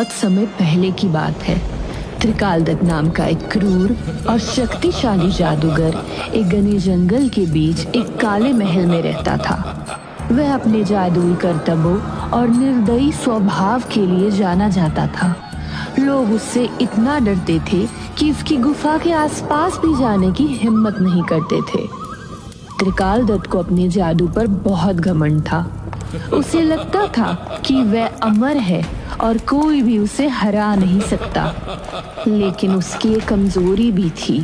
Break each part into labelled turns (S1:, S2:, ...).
S1: बहुत समय पहले की बात है। त्रिकालदत्त नाम का एक क्रूर और शक्तिशाली जादूगर एक घने जंगल के बीच एक काले महल में रहता था। वह अपने जादुई करतबों और निर्दयी स्वभाव के लिए जाना जाता था। लोग उससे इतना डरते थे कि उसकी गुफा के आसपास भी जाने की हिम्मत नहीं करते थे। त्रिकालदत्त को अपने जादू पर बहुत घमंड था। उसे लगता था कि वह अमर है और कोई भी उसे हरा नहीं सकता। लेकिन उसकी एक कमजोरी भी थी।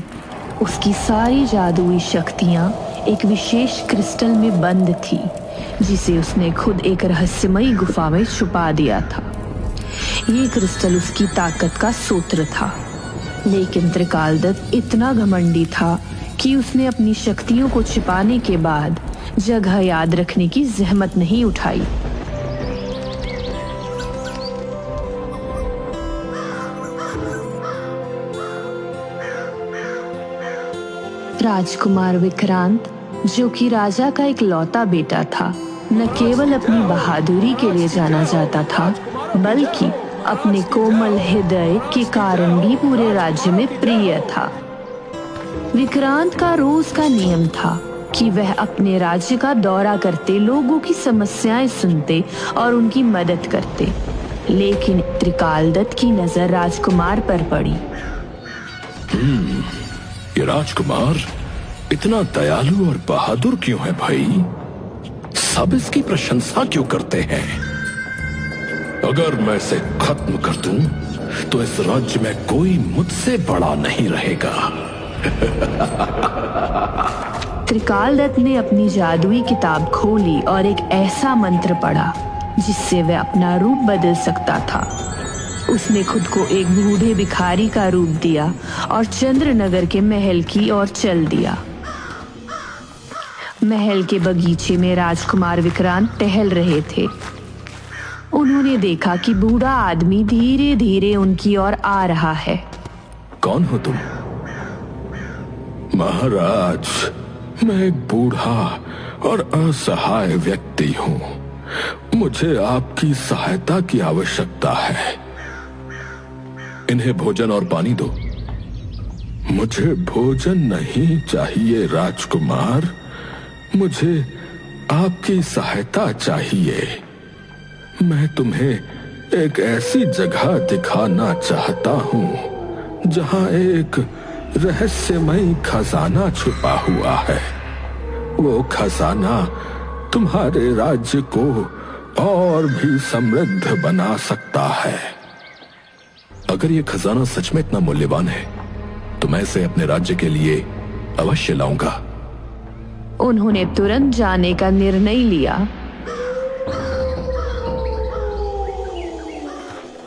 S1: उसकी सारी जादुई शक्तियां एक विशेष क्रिस्टल में बंद थी, जिसे उसने खुद एक रहस्यमयी गुफा में छुपा दिया था। ये क्रिस्टल उसकी ताकत का सूत्र था। लेकिन त्रिकालदत्त इतना घमंडी था कि उसने अपनी शक्तियों को छिपाने के बाद जगह याद रखने की जहमत नहीं उठाई। राजकुमार विक्रांत, जो कि राजा का एक लौता बेटा था, न केवल अपनी बहादुरी के लिए जाना जाता था, बल्कि अपने कोमल हृदय के कारण भी पूरे राज्य में प्रिय था। विक्रांत का रोज का नियम था कि वह अपने राज्य का दौरा करते लोगों की समस्याएं सुनते और उनकी मदद करते। लेकिन त्रिकालदत्त की नजर राजकुमार पर पड़ी।
S2: ये राजकुमार इतना दयालु और बहादुर क्यों है भाई? सब इसकी प्रशंसा क्यों करते हैं? अगर मैं इसे खत्म कर दूं, तो इस राज्य में कोई मुझसे बड़ा नहीं रहेगा।
S1: त्रिकालदत्त ने अपनी जादुई किताब खोली और एक ऐसा मंत्र पढ़ा जिससे वह अपना रूप बदल सकता था। उसने खुद को एक बूढ़े भिखारी का रूप दिया और चंद्रनगर के महल की ओर चल दिया। महल के बगीचे में राजकुमार विक्रांत टहल रहे थे। उन्होंने देखा कि बूढ़ा आदमी धीरे धीरे उनकी ओर आ रहा है।
S2: कौन हो तुम? महाराज, मैं एक बूढ़ा और असहाय व्यक्ति हूँ। मुझे आपकी सहायता की आवश्यकता है। इन्हें भोजन और पानी दो। मुझे भोजन नहीं चाहिए राजकुमार, मुझे आपकी सहायता चाहिए। मैं तुम्हें एक ऐसी जगह दिखाना चाहता हूँ जहाँ एक रहस्यमयी खजाना छुपा हुआ है। वो खजाना तुम्हारे राज्य को और भी समृद्ध बना सकता है। अगर ये खजाना सच में इतना मूल्यवान है, तो मैं इसे अपने राज्य के लिए अवश्य लाऊंगा।
S1: उन्होंने तुरंत जाने का निर्णय लिया।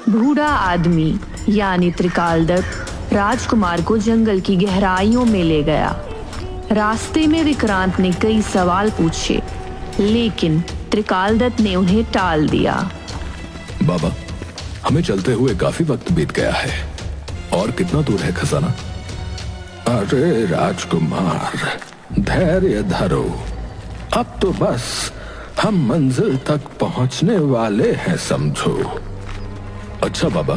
S1: बूढ़ा आदमी यानी त्रिकालदत्त राजकुमार को जंगल की गहराइयों में ले गया। रास्ते में विक्रांत ने कई सवाल पूछे, लेकिन त्रिकालदत्त ने उन्हें टाल दिया।
S2: बाबा, हमें चलते हुए काफी वक्त बीत गया है। और कितना दूर है खजाना? अरे राजकुमार, धैर्य धरो। अब तो बस हम मंजिल तक पहुंचने वाले हैं, समझो। अच्छा बाबा,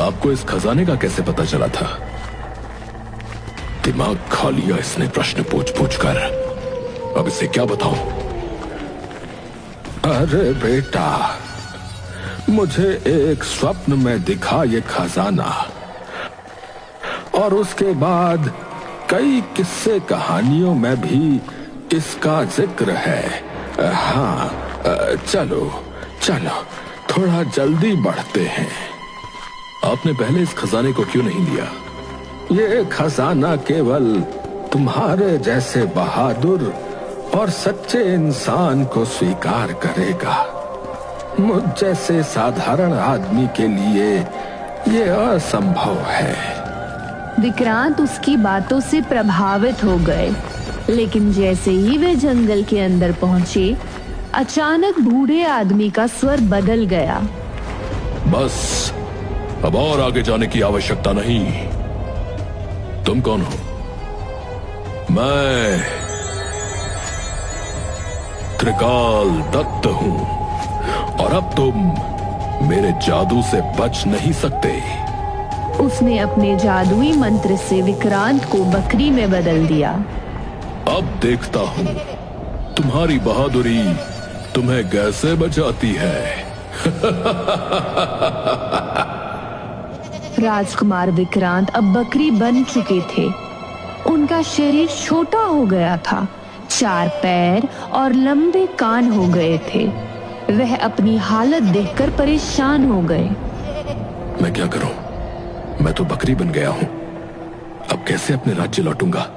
S2: आपको इस खजाने का कैसे पता चला था? दिमाग खा लिया इसने प्रश्न पूछ पूछ कर। अब इसे क्या बताऊं? अरे बेटा, मुझे एक स्वप्न में दिखा ये खजाना, और उसके बाद कई किस्से कहानियों में भी इसका जिक्र है। हाँ, चलो चलो, थोड़ा जल्दी बढ़ते हैं। आपने पहले इस खजाने को क्यों नहीं लिया? ये खजाना केवल तुम्हारे जैसे बहादुर और सच्चे इंसान को स्वीकार करेगा। मुझ जैसे साधारण आदमी के लिए ये असंभव है।
S1: विक्रांत उसकी बातों से प्रभावित हो गए, लेकिन जैसे ही वे जंगल के अंदर पहुंचे, अचानक बूढ़े आदमी का स्वर बदल गया।
S2: बस, अब और आगे जाने की आवश्यकता नहीं। तुम कौन हो? मैं त्रिकालदत्त हूं, और अब तुम मेरे जादू से बच नहीं सकते।
S1: उसने अपने जादुई मंत्र से विक्रांत को बकरी में बदल दिया।
S2: अब देखता हूँ तुम्हारी बहादुरी तुम्हें कैसे बचाती है।
S1: राजकुमार विक्रांत अब बकरी बन चुके थे। उनका शरीर छोटा हो गया था, 4 पैर और लंबे कान हो गए थे। वह अपनी हालत देखकर परेशान हो गए।
S2: मैं क्या करूं? मैं तो बकरी बन गया हूं। अब कैसे अपने राज्य लौटूंगा?